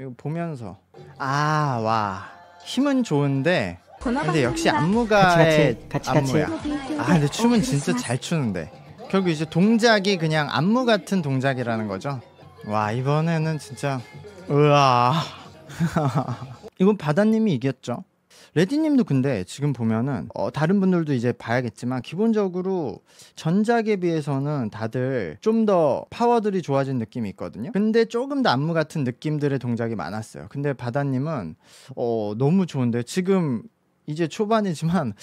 이거 보면서 와 힘은 좋은데 근데 역시 안무가의 안무야. 근데 춤은 진짜 잘 추는데 결국 이제 동작이 그냥 안무 같은 동작이라는 거죠. 와 이번에는 진짜 으아 이건 바다님이 이겼죠. 레디님도 근데 지금 보면은 다른 분들도 이제 봐야겠지만 기본적으로 전작에 비해서는 다들 좀 더 파워들이 좋아진 느낌이 있거든요. 근데 조금 더 안무 같은 느낌들의 동작이 많았어요. 근데 바다님은 너무 좋은데 지금 이제 초반이지만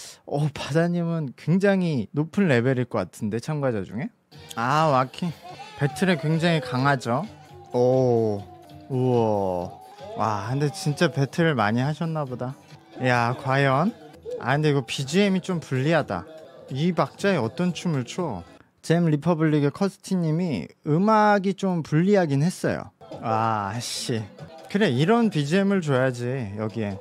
바다님은 굉장히 높은 레벨일 것 같은데 참가자 중에 와키 배틀에 굉장히 강하죠. 오 우와 와 근데 진짜 배틀을 많이 하셨나 보다. 야 과연 근데 이거 BGM이 좀 불리하다. 이 박자에 어떤 춤을 춰? 잼 리퍼블릭의 커스티님이 음악이 좀 불리하긴 했어요. 씨 그래 이런 BGM을 줘야지 여기에.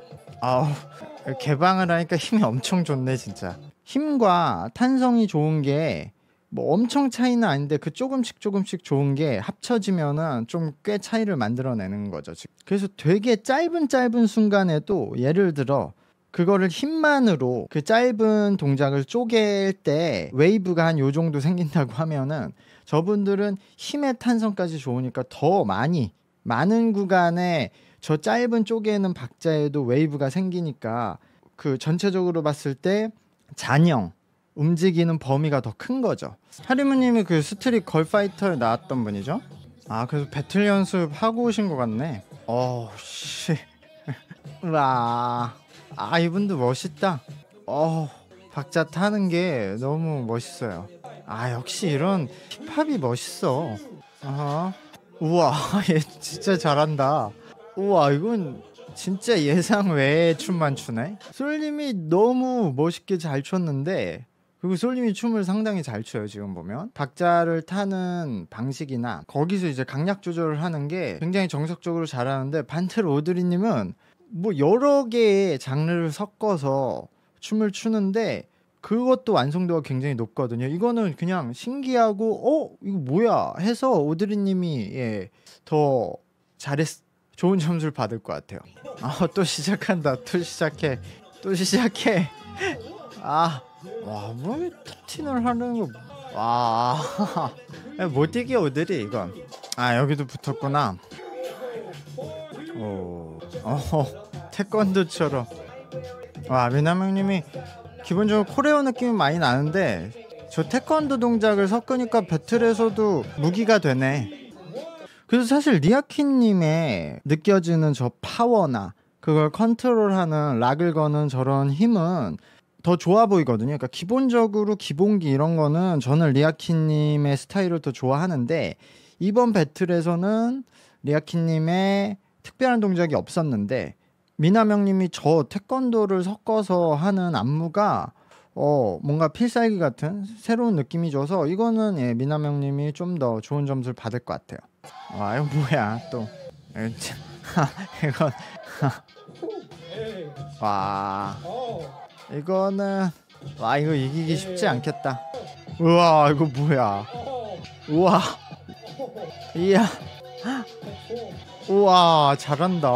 개방을 하니까 힘이 엄청 좋네 진짜. 힘과 탄성이 좋은 게 뭐 엄청 차이는 아닌데 그 조금씩 좋은 게 합쳐지면은 좀 꽤 차이를 만들어내는 거죠 지금. 그래서 되게 짧은 순간에도 예를 들어 그거를 힘만으로 그 짧은 동작을 쪼갤 때 웨이브가 한 요 정도 생긴다고 하면은 저분들은 힘의 탄성까지 좋으니까 더 많은 구간에 저 짧은 쪼개는 박자에도 웨이브가 생기니까 그 전체적으로 봤을 때 잔영 움직이는 범위가 더 큰 거죠. 하리무님이 그 스트릿 걸파이터에 나왔던 분이죠. 그래서 배틀 연습하고 오신 것 같네. 씨. 와. 이분도 멋있다. 박자 타는 게 너무 멋있어요. 역시 이런 힙합이 멋있어. 우와 얘 진짜 잘한다. 우와 이건 진짜 예상 외의 춤만 추네. 솔님이 너무 멋있게 잘 췄는데 그리고 솔님이 춤을 상당히 잘 춰요. 지금 보면 박자를 타는 방식이나 거기서 이제 강약 조절을 하는 게 굉장히 정석적으로 잘하는데 반대로 오드리님은 뭐 여러 개의 장르를 섞어서 춤을 추는데 그것도 완성도가 굉장히 높거든요. 이거는 그냥 신기하고 이거 뭐야 해서 오드리님이 더 좋은 점수를 받을 것 같아요. 또 시작한다. 또 시작해. 뭐 탑틴을 하는 거. 못 이겨 오드리 이건. 여기도 붙었구나. 태권도처럼. 미남형님이 기본적으로 코레오 느낌이 많이 나는데 저 태권도 동작을 섞으니까 배틀에서도 무기가 되네. 그래서 사실 리아키님의 느껴지는 저 파워나 그걸 컨트롤하는 락을 거는 저런 힘은 더 좋아 보이거든요. 그러니까 기본적으로 기본기 이런 거는 저는 리아키님의 스타일을 더 좋아하는데 이번 배틀에서는 리아키님의 특별한 동작이 없었는데 미남형님이 저 태권도를 섞어서 하는 안무가 뭔가 필살기 같은 새로운 느낌이 줘서 이거는 미남형님이 좀 더 좋은 점수를 받을 것 같아요. 이거 뭐야 또 이건 이거는 이거 이기기 쉽지 않겠다. 우와 이거 뭐야. 우와 이야 우와 잘한다.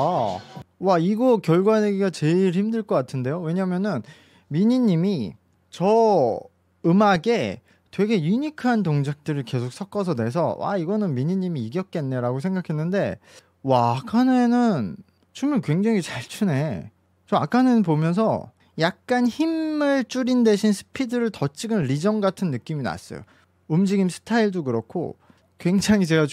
이거 결과 내기가 제일 힘들 것 같은데요. 왜냐면은 미니님이 저 음악에 되게 유니크한 동작들을 계속 섞어서 내서 이거는 미니님이 이겼겠네 라고 생각했는데 아카네는 춤을 굉장히 잘 추네. 저 아카네는 보면서 약간 힘을 줄인 대신 스피드를 더 찍은 리전 같은 느낌이 났어요. 움직임 스타일도 그렇고 굉장히 제가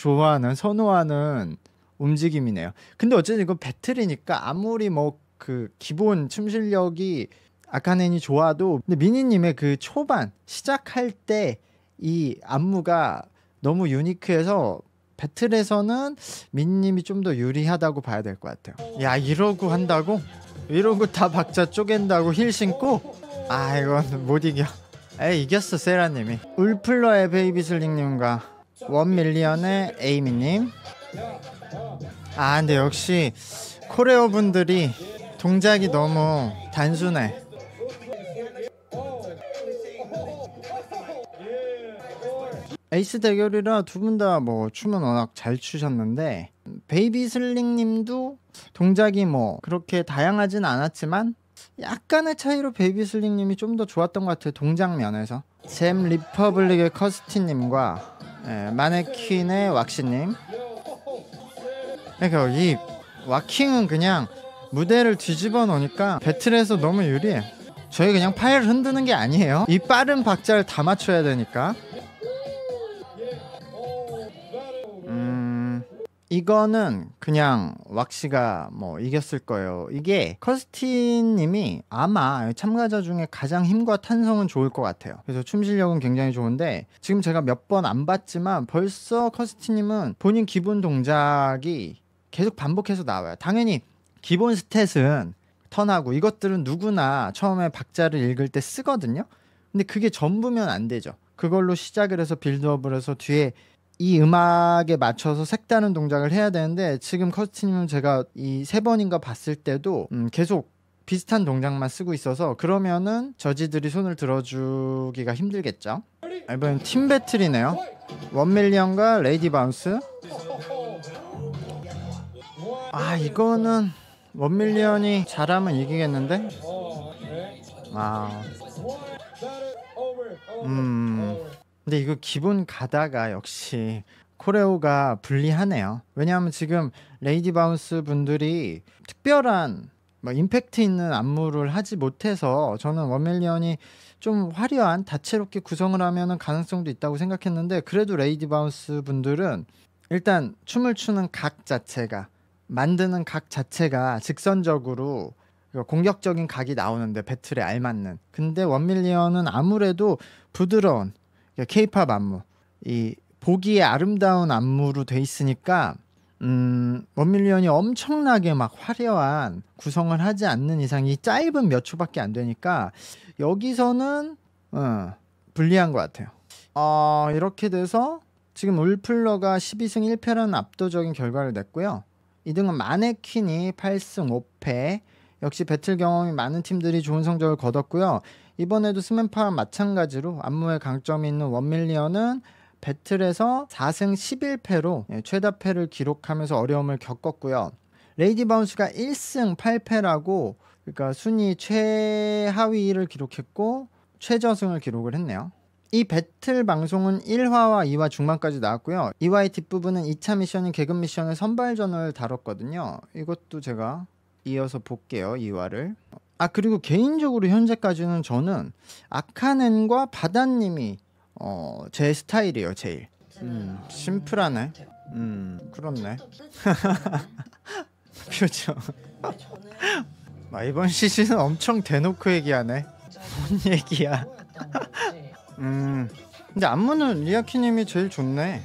선호하는 움직임이네요. 근데 어쨌든 이거 배틀이니까 아무리 그 기본 춤 실력이 아카네니 좋아도 근데 미니님의 그 초반 시작할 때 이 안무가 너무 유니크해서 배틀에서는 미니님이 좀 더 유리하다고 봐야 될 것 같아요. 이러고 한다고? 이러고 다 박자 쪼갠다고 힐 신고? 이건 못 이겨. 이겼어 세라님이. 울플러의 베이비슬링님과 원밀리언의 에이미님. 근데 역시 코레오 분들이 동작이 너무 단순해. 에이스 대결이라 두 분 다 춤은 워낙 잘 추셨는데 베이비슬링 님도 동작이 뭐 그렇게 다양하진 않았지만 약간의 차이로 베이비슬링 님이 좀 더 좋았던 것 같아요. 동작 면에서. 잼 리퍼블릭의 커스티 님과 마네퀸의 왁시 님. 그러니까 이 와킹은 그냥 무대를 뒤집어 놓으니까 배틀에서 너무 유리해. 저희 그냥 팔 흔드는 게 아니에요. 이 빠른 박자를 다 맞춰야 되니까. 이거는 그냥 왁시가 뭐 이겼을 거예요. 이게 커스틴님이 아마 참가자 중에 가장 힘과 탄성은 좋을 것 같아요. 그래서 춤 실력은 굉장히 좋은데 지금 제가 몇 번 안 봤지만 벌써 커스틴님은 본인 기본 동작이 계속 반복해서 나와요. 당연히 기본 스탯은 턴하고 이것들은 누구나 처음에 박자를 읽을 때 쓰거든요. 근데 그게 전부면 안 되죠. 그걸로 시작을 해서 빌드업을 해서 뒤에 이 음악에 맞춰서 색다른 동작을 해야 되는데 지금 커스틴님은 제가 이 3번인가 봤을 때도 계속 비슷한 동작만 쓰고 있어서 그러면은 저지들이 손을 들어주기가 힘들겠죠. 이번엔 팀 배틀이네요. 원밀리언과 레이디 바운스. 아 이거는 원밀리언이 잘하면 이기겠는데? 근데 이거 기본 가다가 역시 코레오가 불리하네요. 왜냐하면 지금 레이디 바운스 분들이 특별한 뭐 임팩트 있는 안무를 하지 못해서 저는 원밀리언이 좀 화려한 다채롭게 구성을 하면 가능성도 있다고 생각했는데 그래도 레이디 바운스 분들은 일단 춤을 추는 각 자체가 만드는 각 자체가 직선적으로 공격적인 각이 나오는데 배틀에 알맞는. 근데 원밀리언은 아무래도 부드러운 케이팝 안무, 이 보기에 아름다운 안무로 돼 있으니까 원밀리언이 엄청나게 막 화려한 구성을 하지 않는 이상 이 짧은 몇 초밖에 안 되니까 여기서는 불리한 것 같아요. 이렇게 돼서 지금 울플러가 12승 1패라는 압도적인 결과를 냈고요. 2등은 마네퀸이 8승 5패. 역시 배틀 경험이 많은 팀들이 좋은 성적을 거뒀고요. 이번에도 스맨파와 마찬가지로 안무에 강점이 있는 원밀리언은 배틀에서 4승 11패로 최다패를 기록하면서 어려움을 겪었고요. 레이디 바운스가 1승 8패라고 그러니까 순위 최하위를 기록했고 최저승을 기록을 했네요. 이 배틀 방송은 1화와 2화 중반까지 나왔고요. 2화의 뒷부분은 2차 미션인 개근 미션의 선발전을 다뤘거든요. 이것도 제가 이어서 볼게요. 2화를. 그리고 개인적으로 현재까지는 저는 아카넨과 바다님이 제 스타일이에요. 제일 심플하네. 그렇네. 그렇죠. 이번 시즌은 엄청 대놓고 얘기하네. 뭔 얘기야. 근데 안무는 리아키님이 제일 좋네.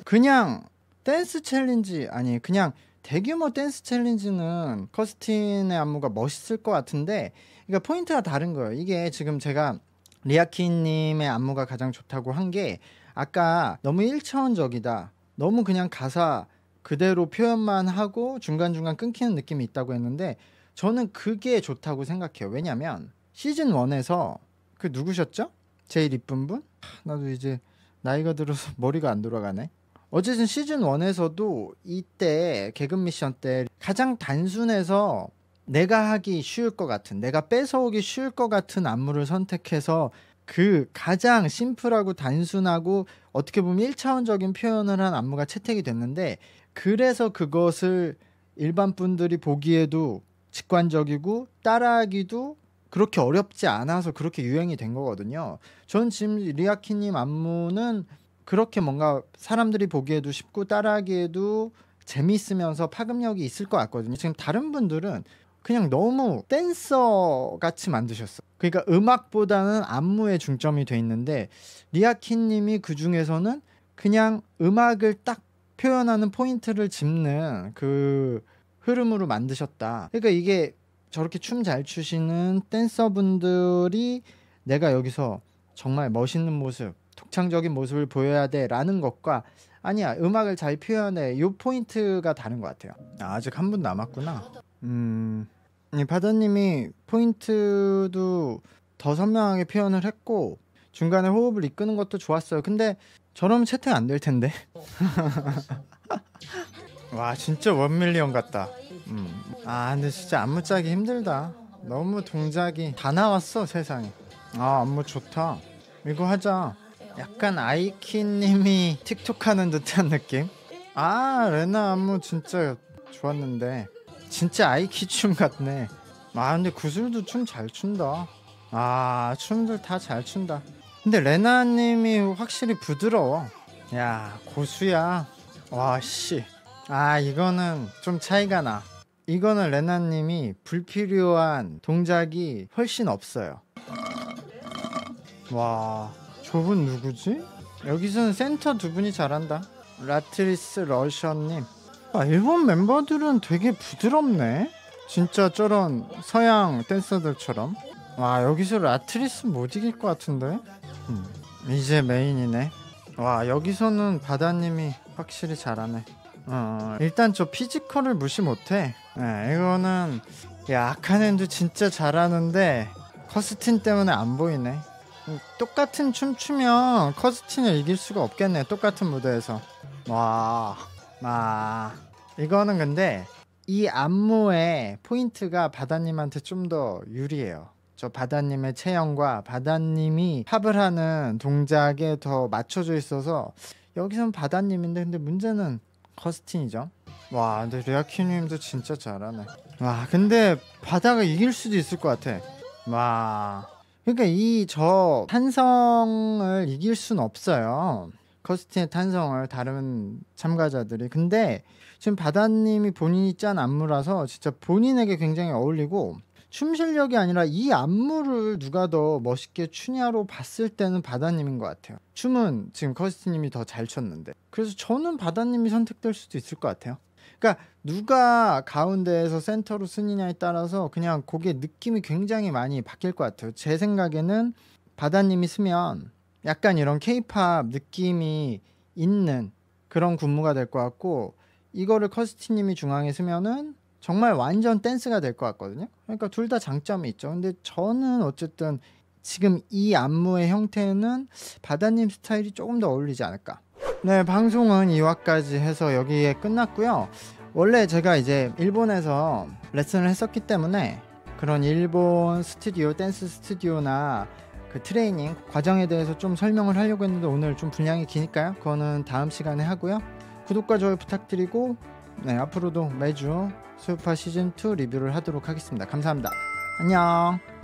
그냥 댄스 챌린지 그냥 대규모 댄스 챌린지는 커스틴의 안무가 멋있을 것 같은데 그러니까 포인트가 다른 거예요. 이게 지금 제가 리아키님의 안무가 가장 좋다고 한 게 아까 너무 1차원적이다. 너무 그냥 가사 그대로 표현만 하고 중간중간 끊기는 느낌이 있다고 했는데 저는 그게 좋다고 생각해요. 왜냐면 시즌 1에서 그 누구셨죠? 제일 이쁜 분? 나도 이제 나이가 들어서 머리가 안 돌아가네. 어쨌든 시즌 1에서도 이때 개근 미션 때 가장 단순해서 내가 하기 쉬울 것 같은 내가 뺏어오기 쉬울 것 같은 안무를 선택해서 그 가장 심플하고 단순하고 어떻게 보면 1차원적인 표현을 한 안무가 채택이 됐는데 그래서 그것을 일반 분들이 보기에도 직관적이고 따라하기도 그렇게 어렵지 않아서 그렇게 유행이 된 거거든요. 전 지금 리아키님 안무는 그렇게 뭔가 사람들이 보기에도 쉽고 따라하기에도 재미있으면서 파급력이 있을 것 같거든요. 지금 다른 분들은 그냥 너무 댄서 같이 만드셨어. 그러니까 음악보다는 안무에 중점이 돼 있는데 리아키님이 그 중에서는 그냥 음악을 딱 표현하는 포인트를 짚는 그 흐름으로 만드셨다. 그러니까 이게 저렇게 춤 잘 추시는 댄서분들이 내가 여기서 정말 멋있는 모습, 독창적인 모습을 보여야 돼 라는 것과 아니야 음악을 잘 표현해 요 포인트가 다른 것 같아요. 아직 한 분 남았구나. 바다님이 포인트도 더 선명하게 표현을 했고 중간에 호흡을 이끄는 것도 좋았어요. 근데 저러면 채택 안 될 텐데. 와 진짜 1밀리언 같다. 아 근데 진짜 안무 짜기 힘들다. 너무 동작이 다 나왔어 세상에. 아 안무 좋다. 이거 하자. 약간 아이키님이 틱톡 하는 듯한 느낌? 아 레나 안무 진짜 좋았는데 진짜 아이키 춤 같네. 아 근데 구슬도 춤 잘 춘다. 아 춤들 다 잘 춘다. 근데 레나님이 확실히 부드러워. 야 고수야. 와씨. 아 이거는 좀 차이가 나. 이거는 레나님이 불필요한 동작이 훨씬 없어요. 와 저분 누구지? 여기서는 센터 두 분이 잘한다. 라트리스 러셔님. 아 일본 멤버들은 되게 부드럽네. 진짜 저런 서양 댄서들처럼. 와 여기서 라트리스 못 이길 것 같은데. 이제 메인이네. 와 여기서는 바다님이 확실히 잘하네. 일단 저 피지컬을 무시 못해. 이거는 야 아카넨도 진짜 잘하는데 커스틴 때문에 안 보이네. 똑같은 춤 추면 커스틴을 이길 수가 없겠네. 똑같은 무대에서. 와 이거는 근데 이 안무의 포인트가 바다님한테 좀 더 유리해요. 저 바다님의 체형과 바다님이 팝을 하는 동작에 더 맞춰져 있어서 여기선 바다님인데 근데 문제는 커스틴이죠. 와 근데 레아키님도 진짜 잘하네. 와 근데 바다가 이길 수도 있을 것 같아. 와 그러니까 이 저 탄성을 이길 순 없어요. 커스틴의 탄성을 다른 참가자들이. 근데 지금 바다님이 본인이 짠 안무라서 진짜 본인에게 굉장히 어울리고 춤 실력이 아니라 이 안무를 누가 더 멋있게 추냐로 봤을 때는 바다님인 것 같아요. 춤은 지금 커스틴님이 더 잘 췄는데 그래서 저는 바다님이 선택될 수도 있을 것 같아요. 그러니까 누가 가운데에서 센터로 쓰느냐에 따라서 그냥 그게 느낌이 굉장히 많이 바뀔 것 같아요. 제 생각에는 바다님이 쓰면 약간 이런 케이팝 느낌이 있는 그런 군무가 될 것 같고 이거를 커스틴님이 중앙에 쓰면은 정말 완전 댄스가 될 것 같거든요. 그러니까 둘 다 장점이 있죠. 근데 저는 어쨌든 지금 이 안무의 형태는 바다님 스타일이 조금 더 어울리지 않을까. 네 방송은 2화까지 해서 여기에 끝났고요. 원래 제가 이제 일본에서 레슨을 했었기 때문에 그런 일본 스튜디오 댄스 스튜디오나 그 트레이닝 과정에 대해서 좀 설명을 하려고 했는데 오늘 좀 분량이 기니까요. 그거는 다음 시간에 하고요. 구독과 좋아요 부탁드리고 네 앞으로도 매주 수우파 시즌2 리뷰를 하도록 하겠습니다. 감사합니다. 안녕.